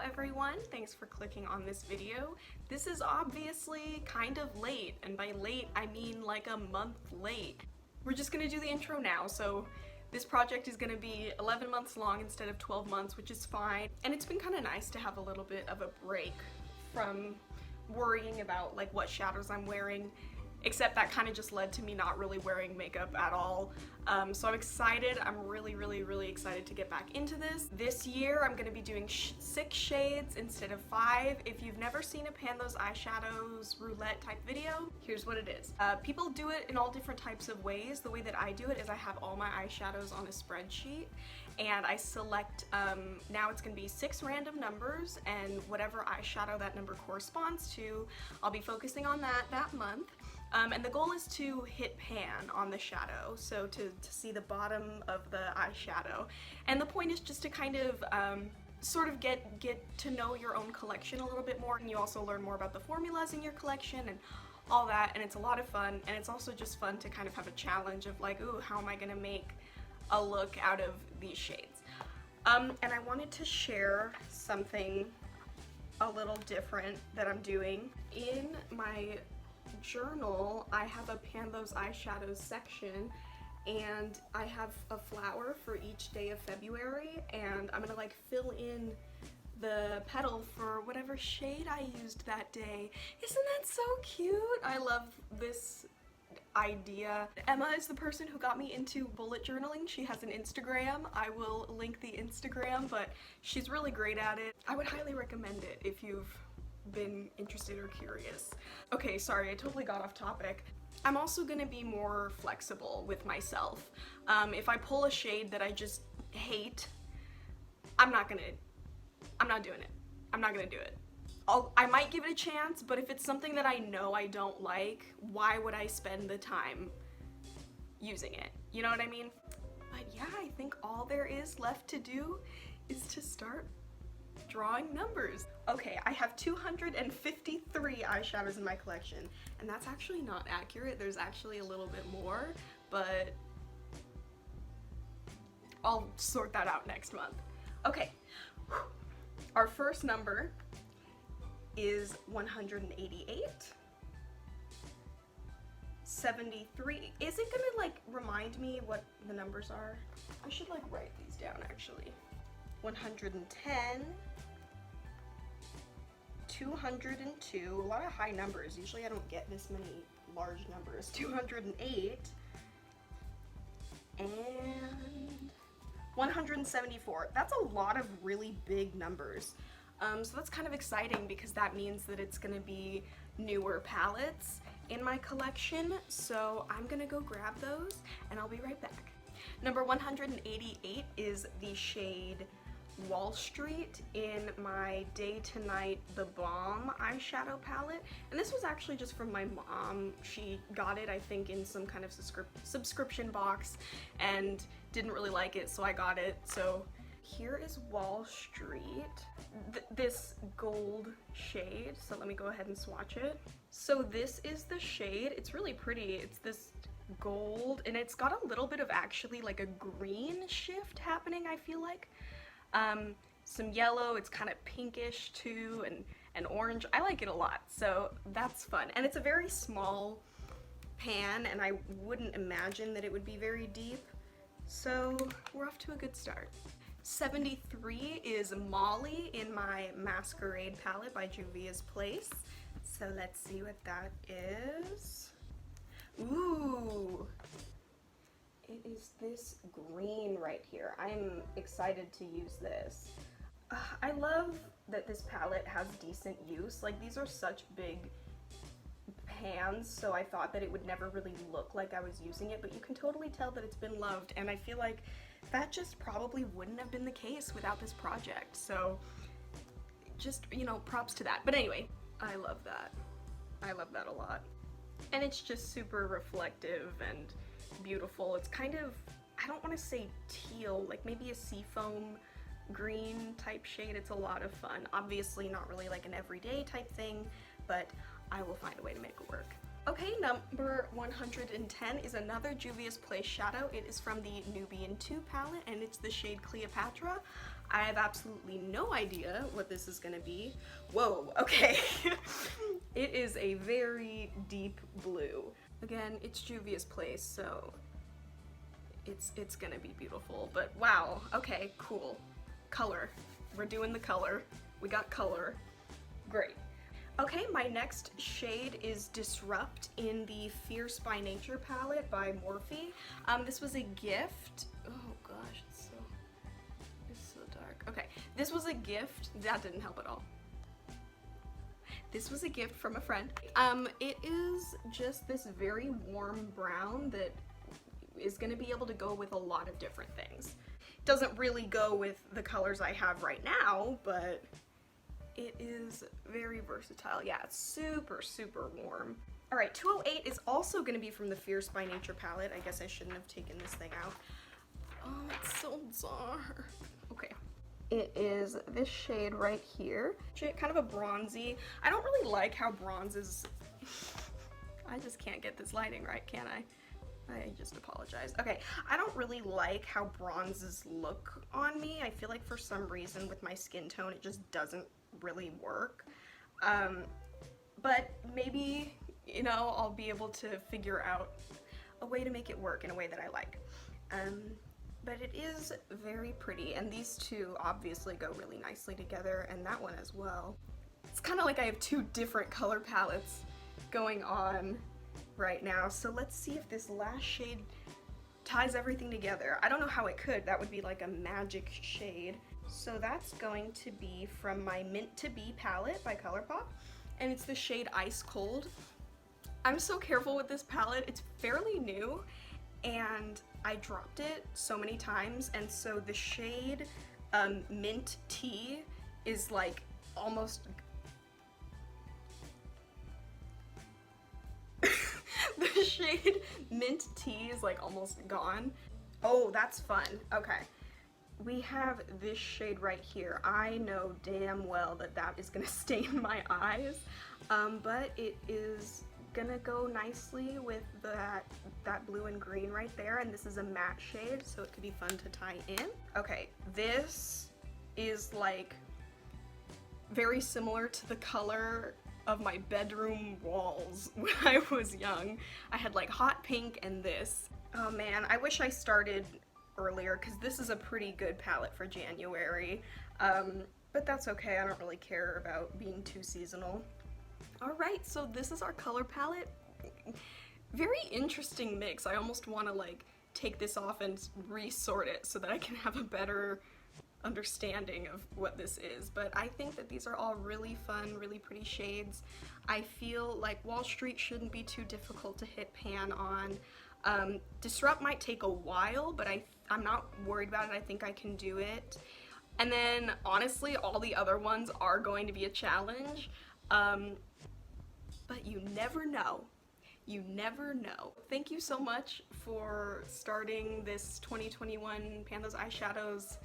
everyone, thanks for clicking on this video. This is obviously kind of late, and by late I mean like a month late. We're just gonna do the intro now, so this project is gonna be 11 months long instead of 12 months, which is fine. And it's been kind of nice to have a little bit of a break from worrying about like what shadows I'm wearing, except that kind of just led to me not really wearing makeup at all. So I'm excited. I'm really excited to get back into this. This year I'm going to be doing 6 shades instead of 5. If you've never seen a Pan Those Eyeshadows roulette type video, here's what it is. People do it in all different types of ways. The way that I do it is I have all my eyeshadows on a spreadsheet and I select, now it's going to be 6 random numbers, and whatever eyeshadow that number corresponds to, I'll be focusing on that month. And the goal is to hit pan on the shadow, so to see the bottom of the eyeshadow. And the point is just to kind of sort of get to know your own collection a little bit more, and you also learn more about the formulas in your collection and all that, and it's a lot of fun. And it's also just fun to kind of have a challenge of like, ooh, how am I gonna make a look out of these shades? And I wanted to share something a little different that I'm doing. In my journal, I have a Pan Those Eyeshadows section, and I have a flower for each day of February, and I'm gonna like fill in the petal for whatever shade I used that day. Isn't that so cute? I love this idea. Emma is the person who got me into bullet journaling. She has an Instagram. I will link the Instagram, but she's really great at it. I would highly recommend it if you've been interested or curious. Okay, sorry, I totally got off topic. I'm also gonna be more flexible with myself. If I pull a shade that I just hate, I'm not doing it. I'm not gonna do it. I might give it a chance, but if it's something that I know I don't like, why would I spend the time using it? You know what I mean? But yeah, I think all there is left to do is to start drawing numbers. Okay, I have 253 eyeshadows in my collection, and that's actually not accurate. There's actually a little bit more, but I'll sort that out next month. Okay, our first number is 188. 73. Is it gonna like remind me what the numbers are? I should like write these down actually. 110, 202, a lot of high numbers. Usually I don't get this many large numbers. 208, and 174. That's a lot of really big numbers. So that's kind of exciting because that means that it's gonna be newer palettes in my collection. So I'm gonna go grab those and I'll be right back. Number 188 is the shade Wall Street in my Day to Night The Bomb eyeshadow palette. And this was actually just from my mom. She got it, I think, in some kind of subscription box and didn't really like it, so I got it. So here is Wall Street, this gold shade. So let me go ahead and swatch it. So this is the shade. It's really pretty. It's this gold, and it's got a little bit of actually like a green shift happening, I feel like. Some yellow, it's kind of pinkish too, and orange. I like it a lot, so that's fun. And it's a very small pan, and I wouldn't imagine that it would be very deep, so we're off to a good start. 73 is Molly in my Masquerade palette by Juvia's Place. So let's see what that is. Ooh! It is this green right here. I'm excited to use this. I love that this palette has decent use. Like, these are such big pans, so I thought that it would never really look like I was using it, but you can totally tell that it's been loved, and I feel like that just probably wouldn't have been the case without this project. So just, you know, props to that. But anyway, I love that. I love that a lot. And it's just super reflective and beautiful. It's kind of, I don't want to say teal, like maybe a seafoam green type shade. It's a lot of fun. Obviously not really like an everyday type thing, but I will find a way to make it work. Okay, number 110 is another Juvia's Place shadow. It is from the Nubian 2 palette, and it's the shade Cleopatra. I have absolutely no idea what this is gonna be. Whoa, okay. It is a very deep blue. Again, it's Juvia's place, so it's gonna be beautiful, but wow, okay, cool. Color. We're doing the color. We got color. Great. Okay, my next shade is Disrupt in the Fierce by Nature palette by Morphe. This was a gift. Oh gosh, it's so dark. Okay, this was a gift. That didn't help at all. This was a gift from a friend. It is just this very warm brown that is gonna be able to go with a lot of different things. Doesn't really go with the colors I have right now, but it is very versatile. Yeah, it's super, super warm. All right, 208 is also gonna be from the Fierce by Nature palette. I guess I shouldn't have taken this thing out. Oh, it's so dark. Okay. It is this shade right here. Kind of a bronzy. I don't really like how bronzes, I just can't get this lighting right, can I? I just apologize. Okay, I don't really like how bronzes look on me. I feel like for some reason with my skin tone it just doesn't really work. But maybe, you know, I'll be able to figure out a way to make it work in a way that I like. But it is very pretty, and these two obviously go really nicely together, and that one as well. It's kind of like I have two different color palettes going on right now, so let's see if this last shade ties everything together. I don't know how it could. That would be like a magic shade. So that's going to be from my Mint to Be palette by ColourPop, and it's the shade Ice Cold. I'm so careful with this palette. It's fairly new, and I dropped it so many times, and so the shade Mint Tea is like almost the shade Mint Tea is like almost gone. Oh, that's fun. Okay. We have this shade right here. I know damn well that that is gonna stain my eyes, but it is gonna go nicely with that blue and green right there, and this is a matte shade, so it could be fun to tie in. Okay, this is like very similar to the color of my bedroom walls when I was young. I had like hot pink and this. Oh man, I wish I started earlier because this is a pretty good palette for January, but that's okay. I don't really care about being too seasonal. All right, so this is our color palette. Very interesting mix. I almost want to like take this off and resort it so that I can have a better understanding of what this is, but I think that these are all really fun, really pretty shades. I feel like Wall Street shouldn't be too difficult to hit pan on. Disrupt might take a while, but I'm not worried about it. I think I can do it. And then honestly, all the other ones are going to be a challenge, but you never know. You never know. Thank you so much for starting this 2021 Panthers Eyeshadows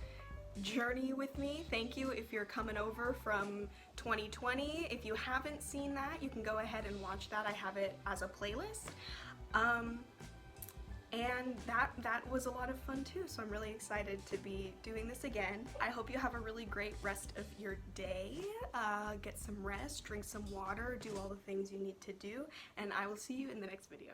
journey with me. Thank you if you're coming over from 2020. If you haven't seen that, you can go ahead and watch that. I have it as a playlist. And that was a lot of fun too, so I'm really excited to be doing this again. I hope you have a really great rest of your day. Get some rest, drink some water, do all the things you need to do, and I will see you in the next video.